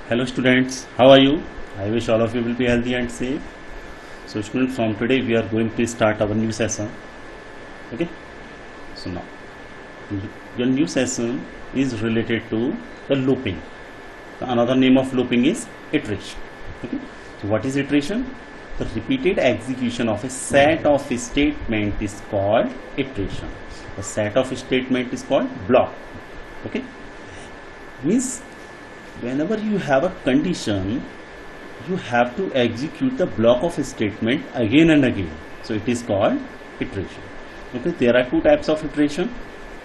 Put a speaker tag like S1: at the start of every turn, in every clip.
S1: Hello students, how are you? I wish all of you will be healthy and safe. So students, from today we are going to start our new session. Okay? So now, your new session is related to the looping. Another name of looping is iteration. Okay? So what is iteration? The repeated execution of a set of statement is called iteration. The set of statement is called block. Okay? Means whenever you have a condition, you have to execute the block of a statement again and again. So it is called iteration. Okay, there are two types of iteration: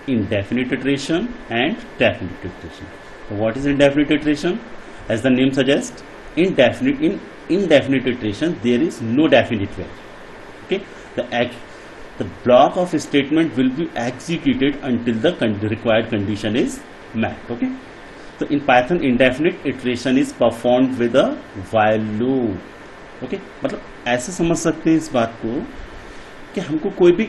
S1: indefinite iteration and definite iteration. So what is indefinite iteration? As the name suggests, in indefinite iteration there is no definite value. Okay, the block of a statement will be executed until the required condition is met. Okay. तो in Python indefinite iteration is performed with a while loop. Okay, मतलब ऐसे समझ सकते हैं इस बात को कि हमको कोई भी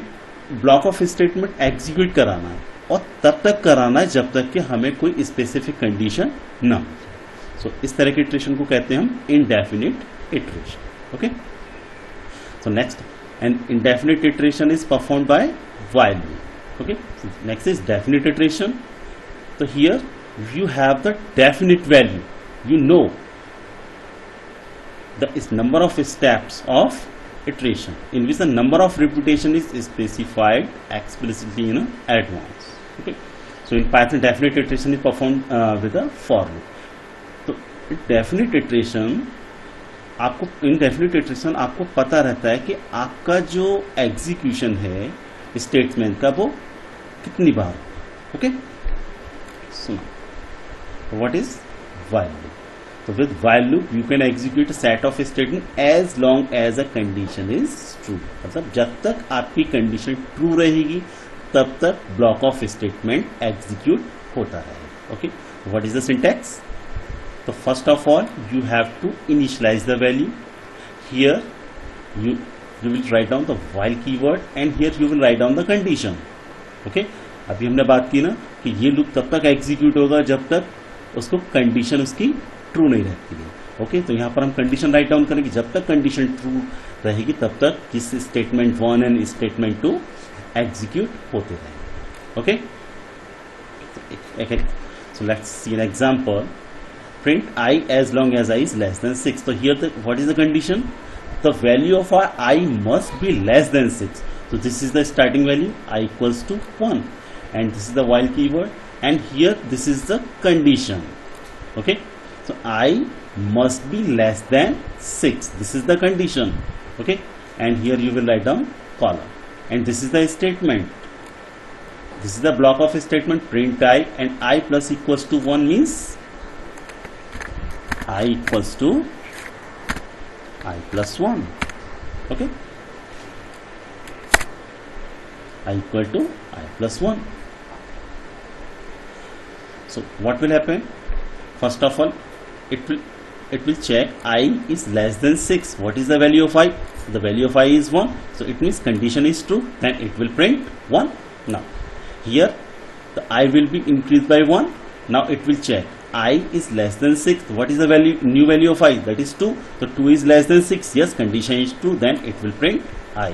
S1: ब्लॉक ऑफ स्टेटमेंट एग्जीक्यूट कराना है और तब तक कराना है जब तक कि हमें कोई स्पेसिफिक कंडीशन ना हो. सो इस तरह के इटरेशन को कहते हैं हम indefinite iteration. Okay, so next, an indefinite iteration is performed by while loop. Okay, next is definite iteration. तो here you have the definite value, you know the number of steps of iteration in which the number of repetition is specified explicitly in advance. Okay, so in Python definite iteration is performed with a for loop. तो definite iteration आपको indefinite iteration आपको पता रहता है कि आपका जो execution है स्टेटमेंट का वो कितनी बार. ओके, सुनो. What is while loop? So with while loop you can execute a set of statement as long as a condition is true. मतलब जब तक आपकी कंडीशन ट्रू रहेगी तब तक ब्लॉक ऑफ स्टेटमेंट एग्जीक्यूट होता रहेगा. Okay, what is the syntax? तो first of all you have to initialise the value. Here you will write down the while keyword and here you will write down the condition. Okay, अभी हमने बात की ना कि ये loop तब तक एग्जीक्यूट होगा जब तक उसको कंडीशन उसकी ट्रू नहीं रहती है. ओके, तो यहां पर हम कंडीशन राइट डाउन करेंगे. जब तक कंडीशन ट्रू रहेगी तब तक किस स्टेटमेंट 1 एंड स्टेटमेंट 2 एग्जीक्यूट होते रहेंगे. Okay, so let's see an example. Print I as long as I is less than 6. तो here what is the condition? The value of I must be less than 6. So this is the starting value, I equals to 1, and this is the while keyword, and here this is the condition. Okay, so I must be less than 6. This is the condition. Okay, and here you will write down column, and this is the statement. This is the block of statement print I, and I plus equals to 1 means I equals to I plus 1. Okay, I equal to I plus 1. So what will happen? First of all, it will check I is less than 6. What is the value of I? The value of I is 1. So it means condition is true. Then it will print 1. Now here the I will be increased by 1. Now it will check I is less than 6. What is the value, new value of I? That is 2. So 2 is less than 6. Yes, condition is true. Then it will print I.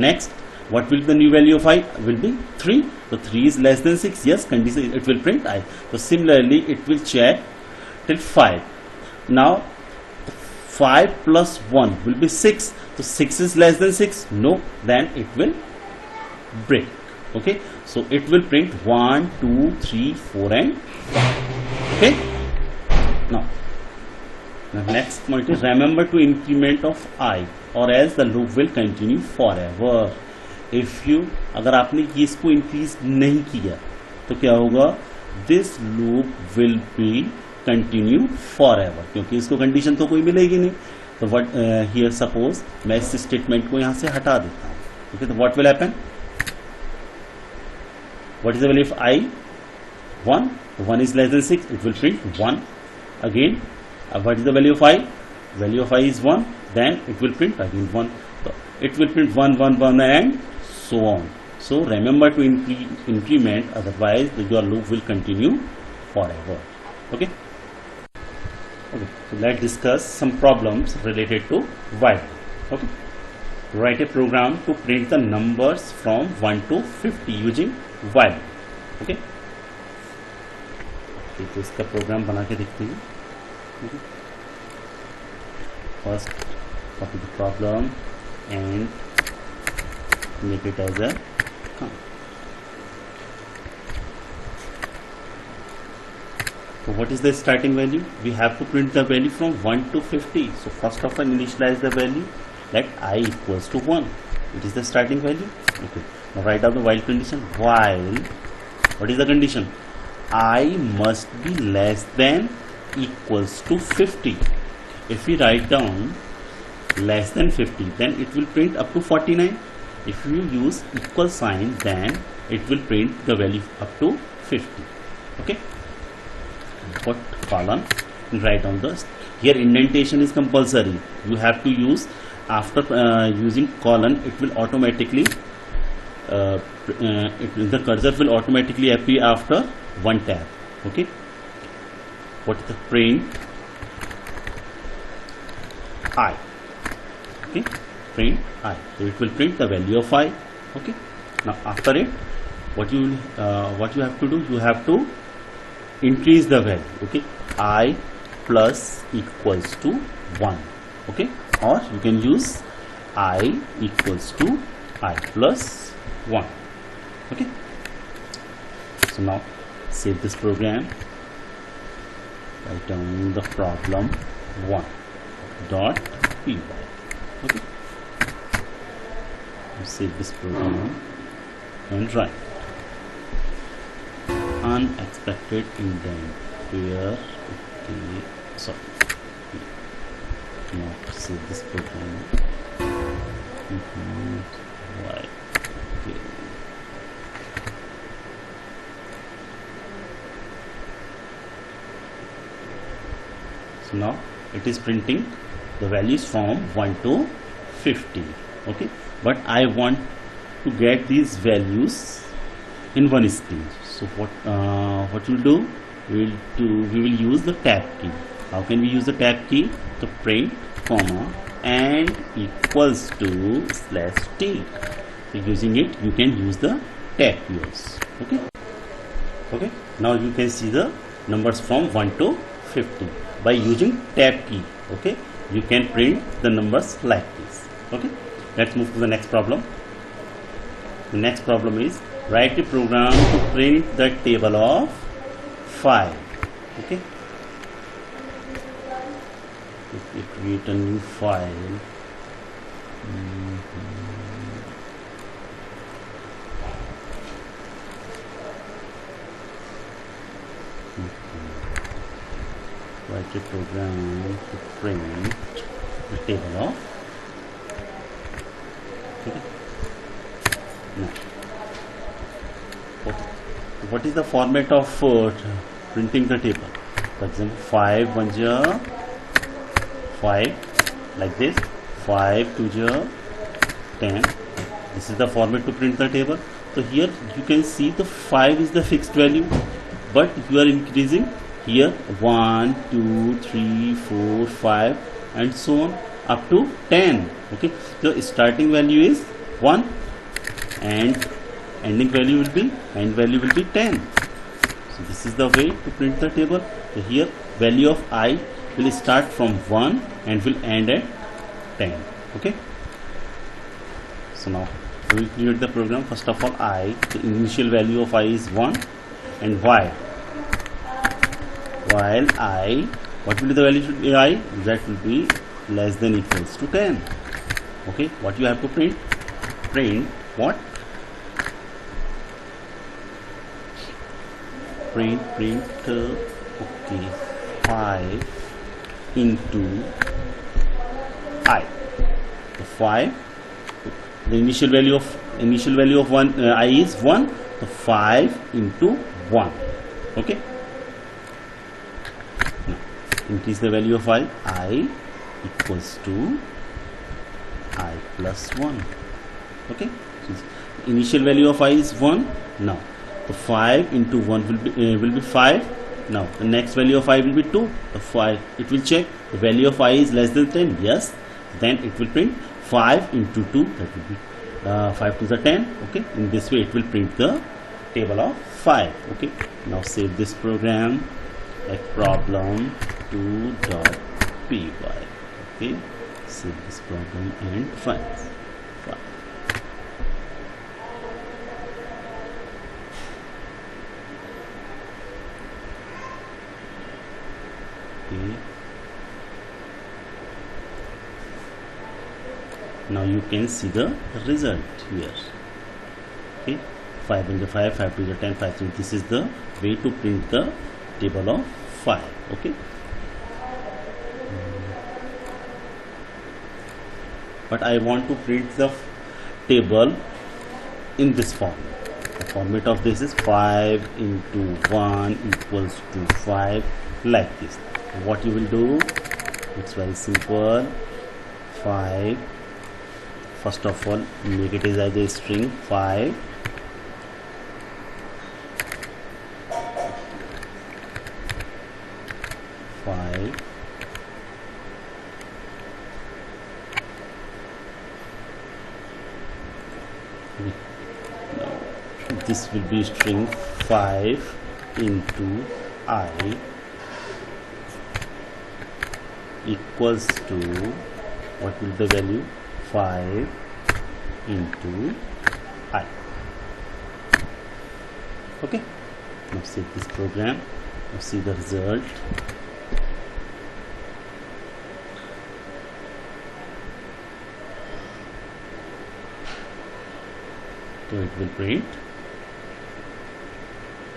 S1: Next, what will the new value of I? Will be 3. So 3 is less than 6. Yes, condition, it will print I. So similarly it will check till 5. Now 5 plus 1 will be 6. So 6 is less than 6. No, then it will break. Okay, so it will print 1, 2, 3, 4 and 5. Okay, now the next point is remember to increment of I or else the loop will continue forever. If you, अगर आपने इसको increase नहीं किया तो क्या होगा? This loop will be continue for ever, क्योंकि इसको कंडीशन तो कोई मिलेगी नहीं. तो व्हाट हियर सपोज मैं इस स्टेटमेंट को यहां से हटा देता हूं. ओके, तो what will happen? What is the value of I? 1. 1 is less than 6. It will print 1 again. What is the value of I? Value of I is 1. Then it will print again 1. So it will print 1, 1, 1 and so on. So remember to increment, otherwise your loop will continue forever. Okay. Okay, so let's discuss some problems related to while. Okay, write a program to print the numbers from 1 to 50 using while. Okay, तो इसका programme बना के देखते हैं. First copy the problem and make it as a count. So what is the starting value? We have to print the value from 1 to 50. So first of all, initialize the value, let I equals to 1. It is the starting value. Okay. Now write down the while condition. While, what is the condition? I must be less than equals to 50. If we write down less than 50, then it will print up to 49. If you use equal sign, then it will print the value up to 50. Okay. Put colon and write down the. Here indentation is compulsory. You have to use after using colon. It will automatically the cursor will automatically appear after one tab. Okay. What is the print I? Okay, print I. So it will print the value of I. Okay. Now after it, what you have to do? You have to increase the value. Okay, I plus equals to 1. Okay, or you can use I equals to I plus 1. Okay. So now save this program. Write down the problem 1 dot py. Okay. Save this program and run. Unexpected indent where, okay, sorry, now save this program. Why? Okay. So now it is printing the values from 1 to 50. Okay, but I want to get these values in one string. So what we'll do? We will use the tab key. How can we use the tab key? To print comma and equals to /t. So using it, you can use the tab keys. Okay. Okay. Now you can see the numbers from 1 to 50 by using tab key. Okay. You can print the numbers like this. Okay. Let's move to the next problem. The next problem is write a program to print the table of 5. Okay. If we create a new file, write a program to print the table of. Okay. Now, what is the format of printing the table? For example, 5 1 5 like this, 5 2 10. This is the format to print the table. So here you can see the 5 is the fixed value, but you are increasing here 1 2 3 4 5 and so on up to 10. Okay, so starting value is 1 and ending value will be 10. So this is the way to print the table. So here value of I will start from 1 and will end at 10. Okay. So now we will create the program. First of all, the initial value of I is 1, and while I, what will be the value should be I? That will be less than equals to 10. Okay. What you have to print? Print what? Print okay, 5 into I. So 5, the initial value of 1 I is 1, so 5 into 1. Okay. Now increase the value of I equals to I plus 1. Okay. So initial value of I is 1. Now the 5 into 1 will be 5. Now the next value of I will be 2. The 5, it will check the value of I is less than 10. Yes, then it will print 5 into 2, that will be 5 to the 10. Okay, in this way it will print the table of 5. Okay, now save this program like problem 2.py. Okay, save this program and files. Okay. Now you can see the result here. Okay, 5 into 5, 5 to the 10, 5 to, this is the way to print the table of 5. Okay, but I want to print the table in this form. The format of this is 5 into 1 equals to 5, like this. What you will do, it's very simple. 5, first of all make it as a string 5, now this will be string 5 into I equals to, what will the value, 5 into I. Okay, now save this program. Now see the result. So it will print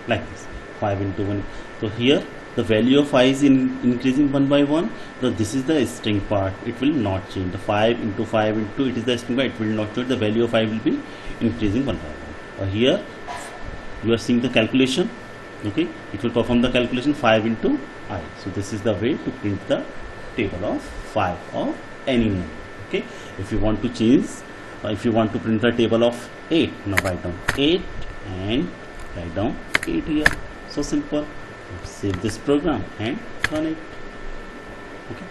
S1: like this, 5 into 1. So here the value of I is increasing 1 by 1. So this is the string part, it will not change. The 5 into 5 into, it is the string part, it will not change. The value of I will be increasing 1 by 1. Here you are seeing the calculation. Okay, it will perform the calculation 5 into I. So this is the way to print the table of 5 of any number. Okay, if you want to change, if you want to print the table of 8, now write down 8 and write down 8 here. So simple. Save this program and run it. Okay,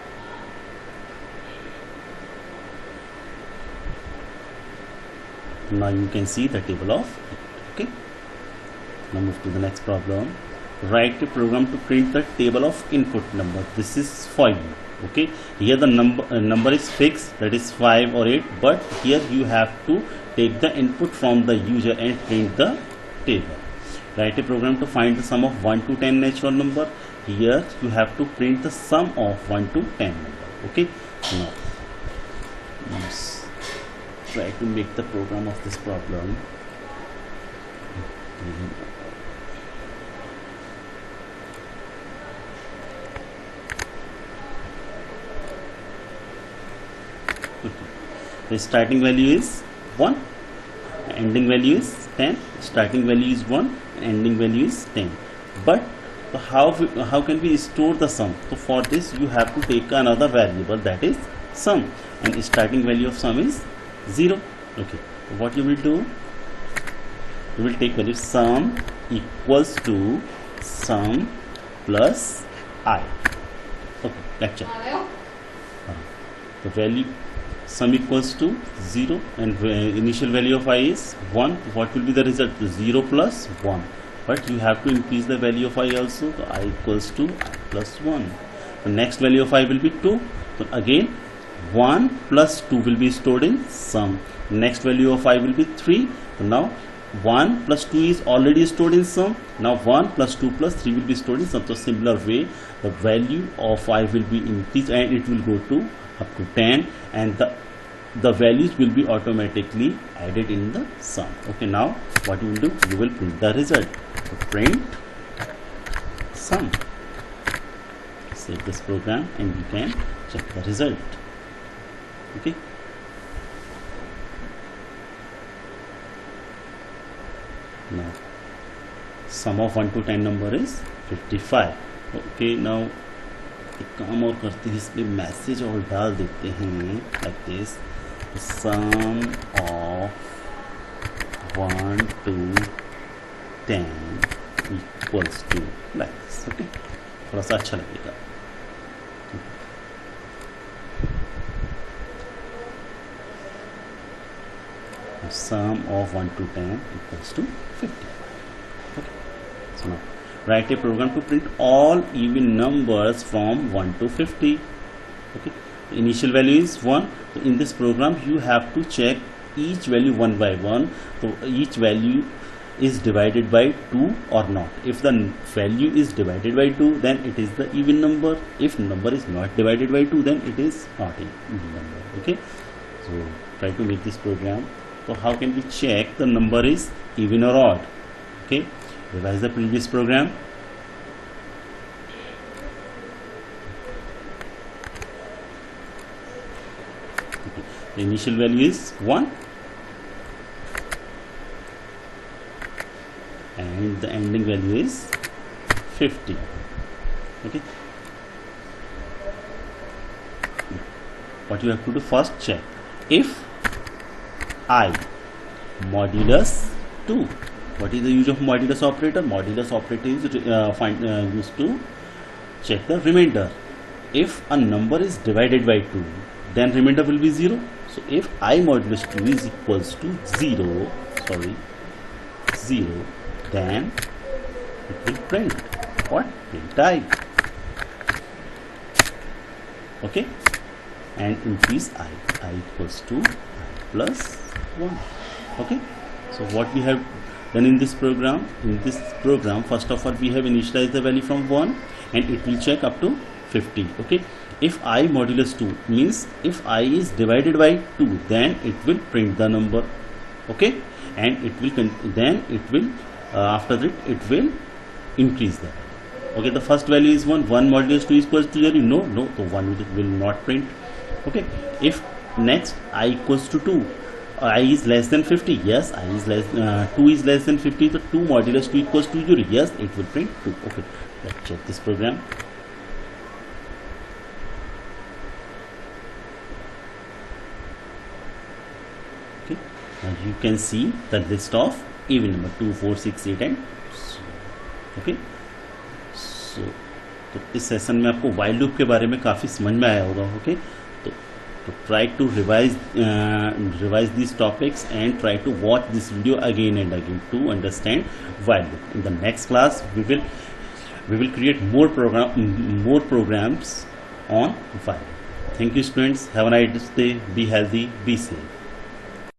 S1: now you can see the table of 8. Okay, now move to the next problem. Write a program to print the table of input number. This is for you. Okay, here the number is fixed, that is 5 or 8, but here you have to take the input from the user and print the table. Write a program to find the sum of 1 to 10 natural number. Here you have to print the sum of 1 to 10 number. Okay, now let's try to make the program of this problem. The starting value is 1, ending value is 10. Starting value is 1, ending value is 10. But how can we store the sum? So for this you have to take another variable, that is sum, and starting value of sum is 0. Okay, so what you will do, you will take value sum equals to sum plus I. Okay, lecture. The value sum equals to 0 and initial value of I is 1. What will be the result? 0 plus 1. But you have to increase the value of I also. So I equals to I plus 1. The next value of I will be 2. So again 1 plus 2 will be stored in sum. Next value of I will be 3. So now 1 plus 2 is already stored in sum. Now 1 plus 2 plus 3 will be stored in sum. So similar way the value of I will be increased and it will go to up to 10, and the values will be automatically added in the sum. Okay, now what you will do, you will print the result. So print sum. Save this program and you can check the result. Okay, now sum of 1 to 10 number is 55. Okay, now एक काम और करते हैं, इसमें message और डाल देते हैं like this, sum of 1 to 10 equals to like this. Okay, थोड़ा सा अच्छा लगेगा. Sum of 1 to 10 equals to 50. Okay, so now write a program to print all even numbers from 1 to 50. Okay, the initial value is 1. So in this program you have to check each value one by one. So each value is divided by 2 or not. If the value is divided by 2, then it is the even number. If number is not divided by 2, then it is not an even number. Okay, so try to make this program. So how can we check the number is even or odd? Okay, revise the previous program. Okay. The initial value is 1 and the ending value is 50. Okay, what you have to do, first check if I modulus 2. What is the use of modulus operator? Modulus operator is used to check the remainder. If a number is divided by 2, then remainder will be 0. So if I modulus 2 is equals to 0, then it will print what? Print I. Okay, and increase I equals to I plus 1. Okay, so what we have done in this program? In this program, first of all, we have initialized the value from 1 and it will check up to 50. Okay, if I modulus 2 means if I is divided by 2, then it will print the number. Okay, and it will after that it will increase that. Okay, the first value is 1 modulus 2 is equals to 0. No, so 1 will not print. Okay, if next I equals to 2, I is less than 50. Yes, I is less 2 is less than 50. So 2 modulus 2 equals to 0. Yes, it will print 2. Okay, let's check this program. Okay, now you can see the list of even number 2, 4, 6, 8 and so. Okay, so तो इस session में आपको while loop के बारे में काफ़ी समझ में आया होगा. ओके, तो try to revise these topics and try to watch this video again and again to understand while loop. In the next class we will create more programs on while. Thank you students, have a nice day, be healthy, be safe.